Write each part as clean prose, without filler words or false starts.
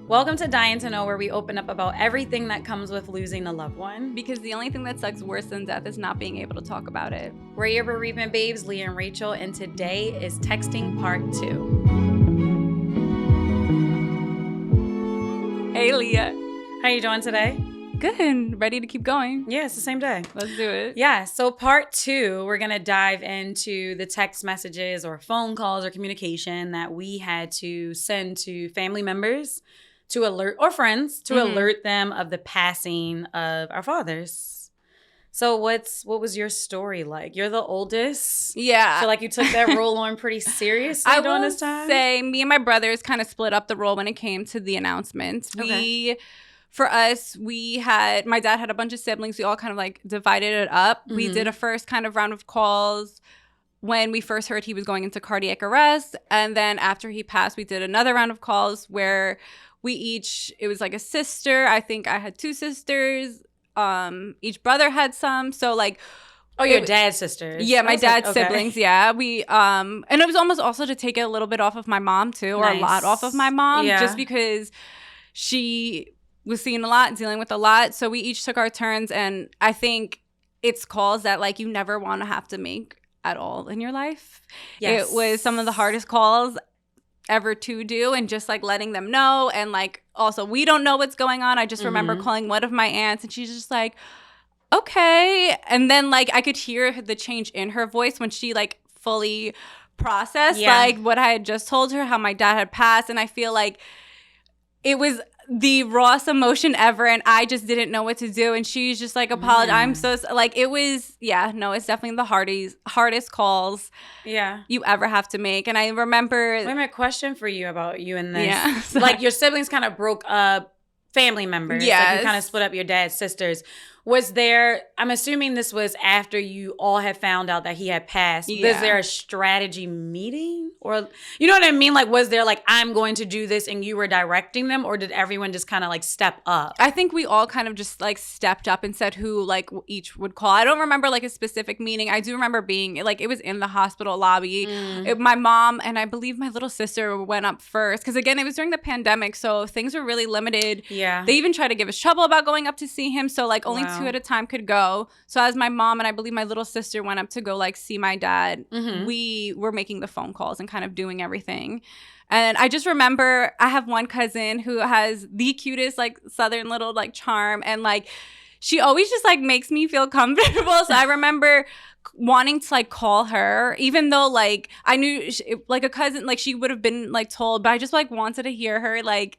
Welcome to Dying to Know, where we open up about everything that comes with losing a loved one. Because the only thing that sucks worse than death is not being able to talk about it. We're your Bereavement Babes, Leah and Rachel, and today is Texting Part 2. Hey, Leah. How you doing today? Good. Ready to keep going? Yeah, it's the same day. Let's do it. Yeah, so Part 2, we're going to dive into the text messages or phone calls or communication that we had to send to family members to alert, or friends, to alert them of the passing of our fathers. So what was your story like? You're the oldest. Yeah. I feel like you took that role on pretty seriously during this time. I will say me and my brothers kind of split up the role when it came to the announcements. Okay. For us, my dad had a bunch of siblings. We all kind of like divided it up. Mm-hmm. We did a first kind of round of calls when we first heard he was going into cardiac arrest. And then after he passed, we did another round of calls where it was like a sister. I think I had two sisters. Each brother had some. So like, your dad's sisters. Yeah, my dad's siblings. Yeah, we and it was almost also to take it a little bit off of my mom too, or a lot off of my mom, just because she was seeing a lot, dealing with a lot. So we each took our turns, and I think it's calls that like you never want to have to make at all in your life. Yes. It was some of the hardest calls ever to do, and just like letting them know, and like also we don't know what's going on. I just remember calling one of my aunts, and she's just like, okay, and then like I could hear the change in her voice when she like fully processed like what I had just told her, how my dad had passed. And I feel like it was the rawest emotion ever, and I just didn't know what to do. And she's just like, apologize. I'm so like, it was, it's definitely the hardest calls you ever have to make. And I remember. Wait a minute, question for you about you and this. Yeah. Like your siblings kind of broke up, family members. Yes. Like you kind of split up your dad's sisters. Was there, I'm assuming this was after you all had found out that he had passed. Yeah. Was there a strategy meeting? Or, you know what I mean? Like, was there like, I'm going to do this and you were directing them? Or did everyone just kind of like step up? I think we all kind of just like stepped up and said who like each would call. I don't remember like a specific meeting. I do remember being like, it was in the hospital lobby. My mom and I believe my little sister went up first. Because again, it was during the pandemic. So things were really limited. Yeah. They even tried to give us trouble about going up to see him. So like only two at a time could go. So as my mom and I believe my little sister went up to go like see my dad, we were making the phone calls and kind of doing everything. And I just remember I have one cousin who has the cutest like southern little like charm, and like she always just like makes me feel comfortable. So I remember wanting to like call her, even though like I knew like a cousin, like she would have been like told, but I just like wanted to hear her like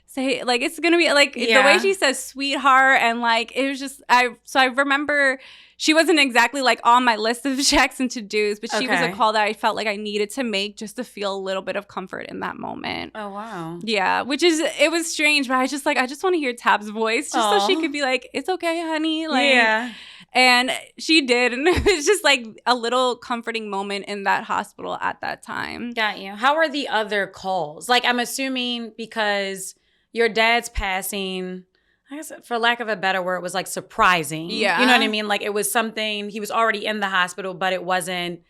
say like it's gonna be like the way she says sweetheart, and like it was just I remember she wasn't exactly like on my list of checks and to-dos, but she was a call that I felt like I needed to make just to feel a little bit of comfort in that moment. Oh wow. Yeah, it was strange, but I just want to hear Tab's voice just so she could be like, it's okay, honey. Like and she did, and it was just like a little comforting moment in that hospital at that time. Got you. How are the other calls? Like I'm assuming because your dad's passing, I guess for lack of a better word, was like surprising. Yeah. You know what I mean? Like it was something, he was already in the hospital, but it wasn't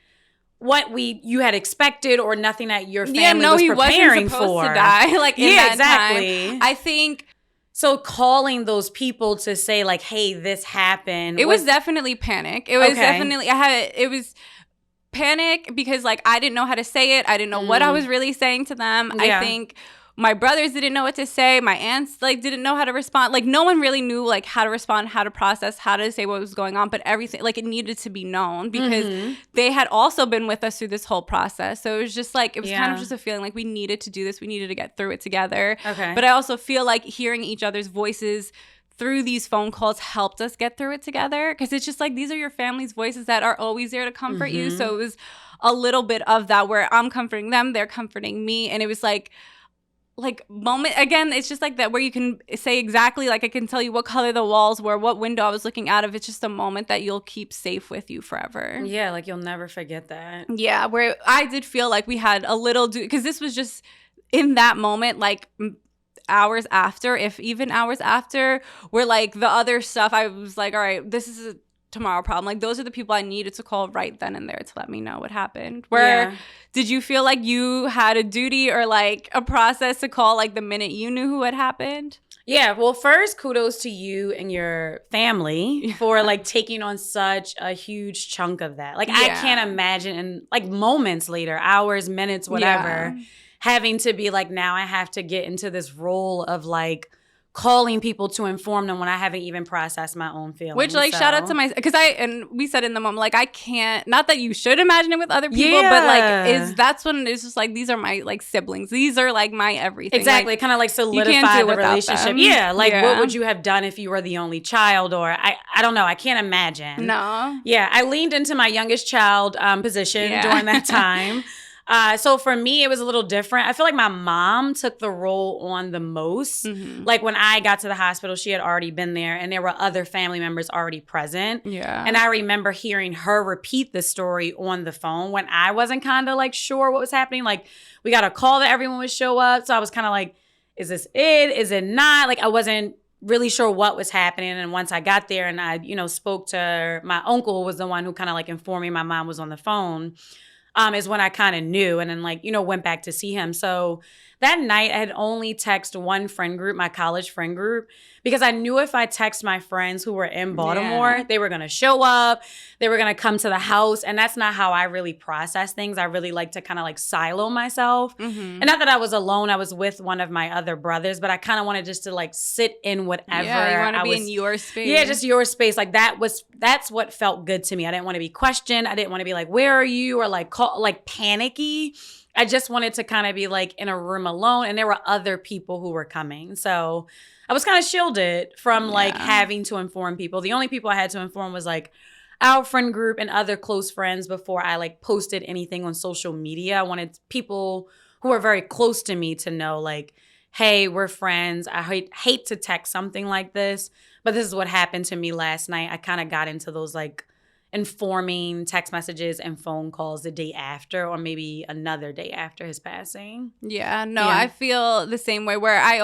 what you had expected or nothing that your family was preparing for. He wasn't supposed to die. Like in that exactly. time. I think. So calling those people to say like, hey, this happened. It was definitely panic. It was definitely, it was panic because like I didn't know how to say it. I didn't know what I was really saying to them. Yeah. I think my brothers didn't know what to say. My aunts like didn't know how to respond. Like no one really knew like how to respond, how to process, how to say what was going on. But everything like it needed to be known because they had also been with us through this whole process. So it was just like it was kind of just a feeling like we needed to do this. We needed to get through it together. Okay. But I also feel like hearing each other's voices through these phone calls helped us get through it together, because it's just like these are your family's voices that are always there to comfort you. So it was a little bit of that where I'm comforting them, they're comforting me, and it was like moment again, it's just like that where you can say exactly like I can tell you what color the walls were, what window I was looking out of. It's just a moment that you'll keep safe with you forever. Yeah, like you'll never forget that. Yeah, where I did feel like we had a little because this was just in that moment, like hours after, if even hours after, where like the other stuff I was like, all right, this is tomorrow problem. Like, those are the people I needed to call right then and there to let me know what happened. Where did you feel like you had a duty or like a process to call like the minute you knew who had happened? Yeah, well, first, kudos to you and your family for like taking on such a huge chunk of that. Like, I can't imagine in like moments later, hours, minutes, whatever, having to be like, now I have to get into this role of like calling people to inform them when I haven't even processed my own feelings. Which, like, shout out to because and we said in the moment, like, I can't, not that you should imagine it with other people, but like, that's when it's just like, these are my like siblings. These are like my everything. Exactly. Like, kind of like solidify the relationship. Them. Yeah. Like, what would you have done if you were the only child? Or I don't know. I can't imagine. No. Yeah. I leaned into my youngest child position during that time. So for me, it was a little different. I feel like my mom took the role on the most. Mm-hmm. Like when I got to the hospital, she had already been there and there were other family members already present. Yeah. And I remember hearing her repeat the story on the phone when I wasn't kind of like sure what was happening. Like we got a call that everyone would show up. So I was kind of like, is this it? Is it not? Like I wasn't really sure what was happening. And once I got there and I, spoke to her, my uncle was the one who kind of like informed me my mom was on the phone. Is when I kind of knew and then went back to see him. So that night I had only texted one friend group, my college friend group, because I knew if I text my friends who were in Baltimore, they were going to show up, they were going to come to the house. And that's not how I really process things. I really like to kind of like silo myself. Mm-hmm. And not that I was alone. I was with one of my other brothers, but I kind of wanted just to like sit in whatever. Yeah, you want to be in your space. Yeah, just your space. Like that's what felt good to me. I didn't want to be questioned. I didn't want to be like, where are you? Or like panicky. I just wanted to kind of be like in a room alone. And there were other people who were coming. So I was kind of shielded from like having to inform people. The only people I had to inform was like our friend group and other close friends before I like posted anything on social media. I wanted people who are very close to me to know like, hey, we're friends. I hate to text something like this, but this is what happened to me last night. I kind of got into those like informing text messages and phone calls the day after or maybe another day after his passing. Yeah, no, I feel the same way where I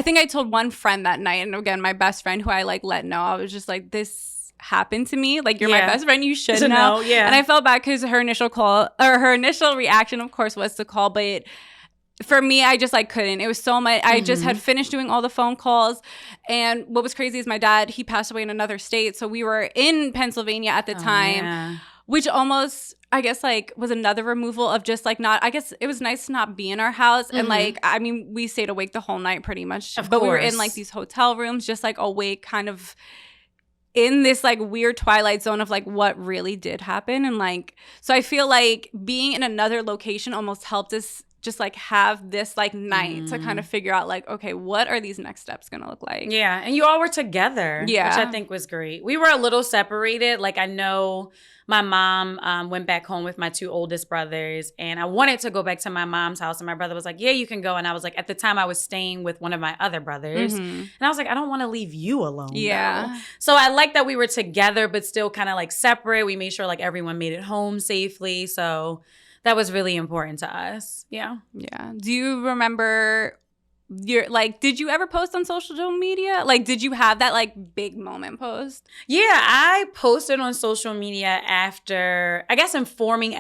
think I told one friend that night, and again, my best friend who I like let know. I was just like, this happened to me. Like, you're my best friend. You should know. Yeah. And I felt bad because her initial reaction, of course, was to call, but for me, I just like couldn't. It was so much. I just had finished doing all the phone calls. And what was crazy is my dad, he passed away in another state. So we were in Pennsylvania at the time, which almost, I guess, like was another removal of just like not, I guess it was nice to not be in our house. And like, I mean, we stayed awake the whole night pretty much. But we were in like these hotel rooms, just like awake kind of in this like weird twilight zone of like what really did happen. And like, so I feel like being in another location almost helped us just like have this like night to kind of figure out like, okay, what are these next steps gonna look like? Yeah, and you all were together, which I think was great. We were a little separated. Like I know my mom went back home with my two oldest brothers, and I wanted to go back to my mom's house, and my brother was like, yeah, you can go. And I was like, at the time I was staying with one of my other brothers, and I was like, I don't want to leave you alone. Yeah. Though. So I like that we were together, but still kind of like separate. We made sure like everyone made it home safely. So that was really important to us. Yeah. Yeah. Do you remember did you ever post on social media? Like, did you have that like big moment post? Yeah, I posted on social media after, I guess, informing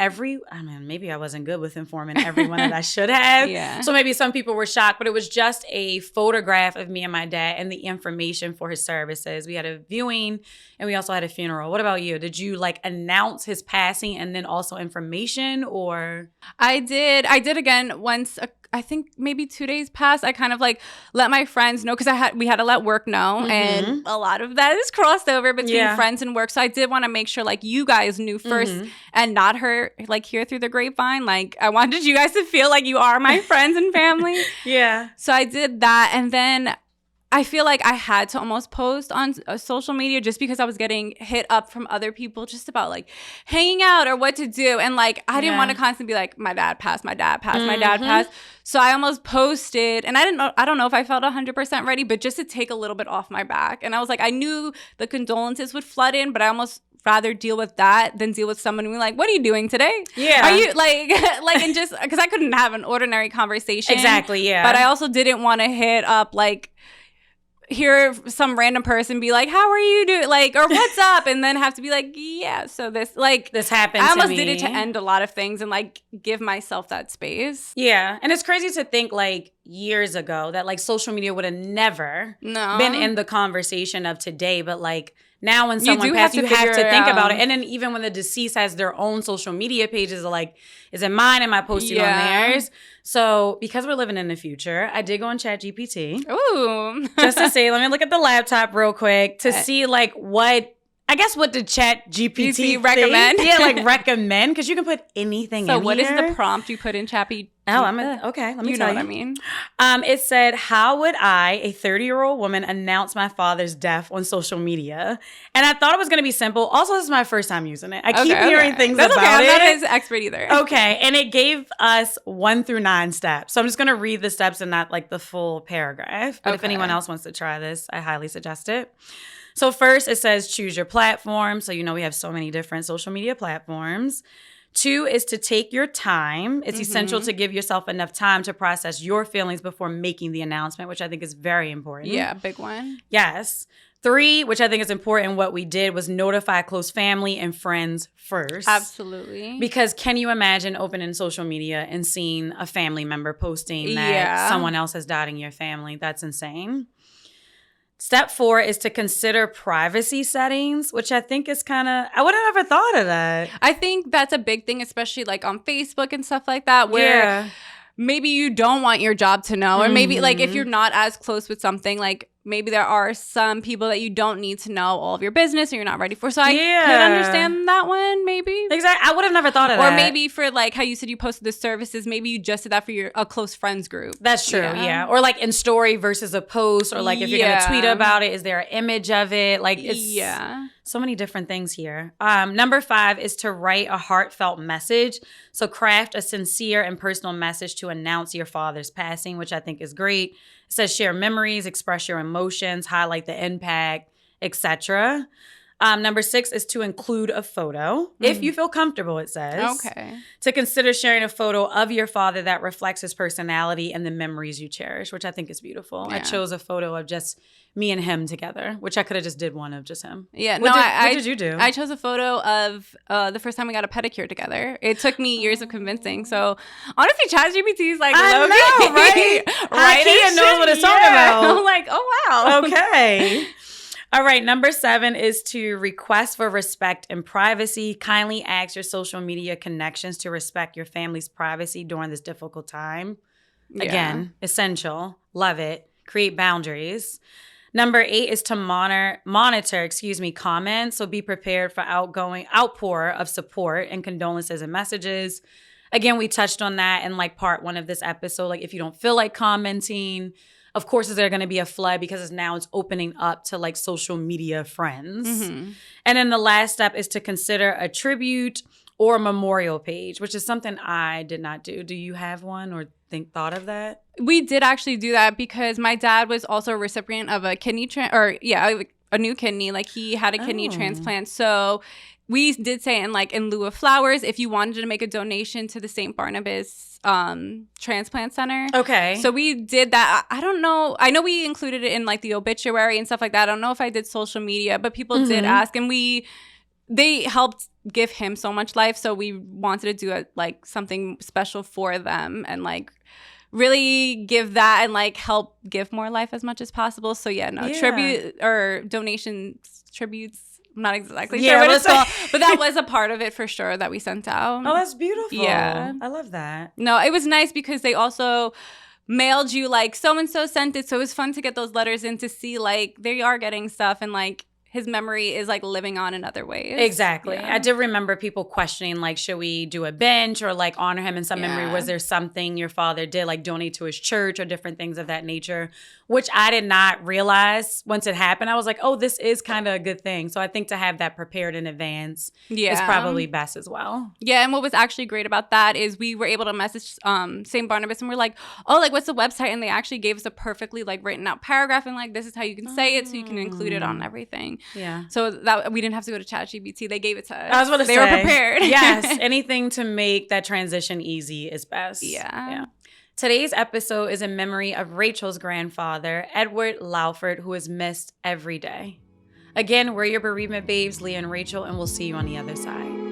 maybe I wasn't good with informing everyone that I should have. Yeah. So maybe some people were shocked, but it was just a photograph of me and my dad and the information for his services. We had a viewing and we also had a funeral. What about you? Did you like announce his passing and then also information or? I did again once I think maybe 2 days passed. I kind of like let my friends know because we had to let work know, and a lot of that is crossed over between friends and work. So I did want to make sure like you guys knew first and not hear through the grapevine. Like I wanted you guys to feel like you are my friends and family. Yeah. So I did that, and then I feel like I had to almost post on social media just because I was getting hit up from other people just about like hanging out or what to do. And like, I didn't want to constantly be like, my dad passed, my dad passed. So I almost posted, and I don't know if I felt 100% ready, but just to take a little bit off my back. And I was like, I knew the condolences would flood in, but I almost rather deal with that than deal with someone being like, what are you doing today? Yeah. Are you like, and just, because I couldn't have an ordinary conversation. Exactly, yeah. But I also didn't want to hit up like, hear some random person be like, how are you doing? Like, or what's up? And then have to be like, yeah, so this happened to me. I almost did it to end a lot of things and like give myself that space. Yeah. And it's crazy to think like years ago that like social media would have never been in the conversation of today. But like now when someone passes, you have to think about it. And then even when the deceased has their own social media pages, like, is it mine? Am I posting on theirs? So because we're living in the future, I did go on ChatGPT. Ooh. Just to say, let me look at the laptop real quick to see like what did ChatGPT recommend? Yeah, like recommend, because you can put anything in here. So what is the prompt you put in ChatGPT? Okay, let me tell you. You know what I mean? It said, how would I, a 30-year-old woman, announce my father's death on social media? And I thought it was going to be simple. Also, this is my first time using it. I keep hearing things about it. I'm not as expert either. Okay, and it gave us 1 through 9 steps. So I'm just going to read the steps and not like the full paragraph. But if anyone else wants to try this, I highly suggest it. So first, it says choose your platform. So, we have so many different social media platforms. 2 is to take your time. It's essential to give yourself enough time to process your feelings before making the announcement, which I think is very important. Yeah, big one. Yes. 3, which I think is important, what we did was notify close family and friends first. Absolutely. Because can you imagine opening social media and seeing a family member posting that someone else has died in your family? That's insane. Step 4 is to consider privacy settings, which I think is I would have never thought of that. I think that's a big thing, especially like on Facebook and stuff like that, where maybe you don't want your job to know, or maybe like if you're not as close with something, like maybe there are some people that you don't need to know all of your business or you're not ready for. So I could understand that one, maybe. Exactly. I would have never thought of that. Or maybe for like how you said you posted the services, maybe you just did that for a close friends group. That's true, yeah. Or like in story versus a post, or like if you're going to tweet about it, is there an image of it? Like it's so many different things here. Number 5 is to write a heartfelt message. So craft a sincere and personal message to announce your father's passing, which I think is great. It says share memories, express your emotions, highlight the impact, etc. Number 6 is to include a photo, if you feel comfortable, it says. Okay. To consider sharing a photo of your father that reflects his personality and the memories you cherish, which I think is beautiful. Yeah. I chose a photo of just me and him together, which I could have just did one of just him. Yeah. What did you do? I chose a photo of the first time we got a pedicure together. It took me years of convincing. So honestly, ChatGPT is like, I know, right? Right. He knows what it's talking about. I'm like, oh, wow. Okay. All right, number 7 is to request for respect and privacy. Kindly ask your social media connections to respect your family's privacy during this difficult time. Again, essential. Love it. Create boundaries. Number 8 is to monitor, comments. So be prepared for outpour of support and condolences and messages. Again, we touched on that in like part 1 of this episode. Like if you don't feel like commenting, of course, is there going to be a flood because it's opening up to like social media friends. Mm-hmm. And then the last step is to consider a tribute or a memorial page, which is something I did not do. Do you have one or thought of that? We did actually do that because my dad was also a recipient of a kidney a new kidney. Like he had a kidney transplant. So we did say in lieu of flowers, if you wanted to make a donation to the St. Barnabas transplant center. Okay. So we did that. I don't know. I know we included it in like the obituary and stuff like that. I don't know if I did social media, but people did ask, and they helped give him so much life. So we wanted to do something special for them and like really give that and like help give more life as much as possible. So tribute or tributes. I'm not exactly sure what it's called, but that was a part of it for sure that we sent out. Oh, that's beautiful. Yeah. I love that. No, it was nice because they also mailed you like so-and-so sent it. So it was fun to get those letters in to see like they are getting stuff and like his memory is like living on in other ways. Exactly. Yeah. I did remember people questioning like, should we do a bench or like honor him in some memory? Was there something your father did like donate to his church or different things of that nature? Which I did not realize once it happened. I was like, oh, this is kind of a good thing. So I think to have that prepared in advance is probably best as well. Yeah. And what was actually great about that is we were able to message St. Barnabas and we're like, oh, like what's the website? And they actually gave us a perfectly like written out paragraph and like, this is how you can say it so you can include it on everything. Yeah. So that we didn't have to go to ChatGPT. They gave it to us. I was going to say. They were prepared. Yes. Anything to make that transition easy is best. Yeah. Today's episode is in memory of Rachel's grandfather, Edward Lauford, who is missed every day. Again, we're your bereavement babes, Leah and Rachel, and we'll see you on the other side.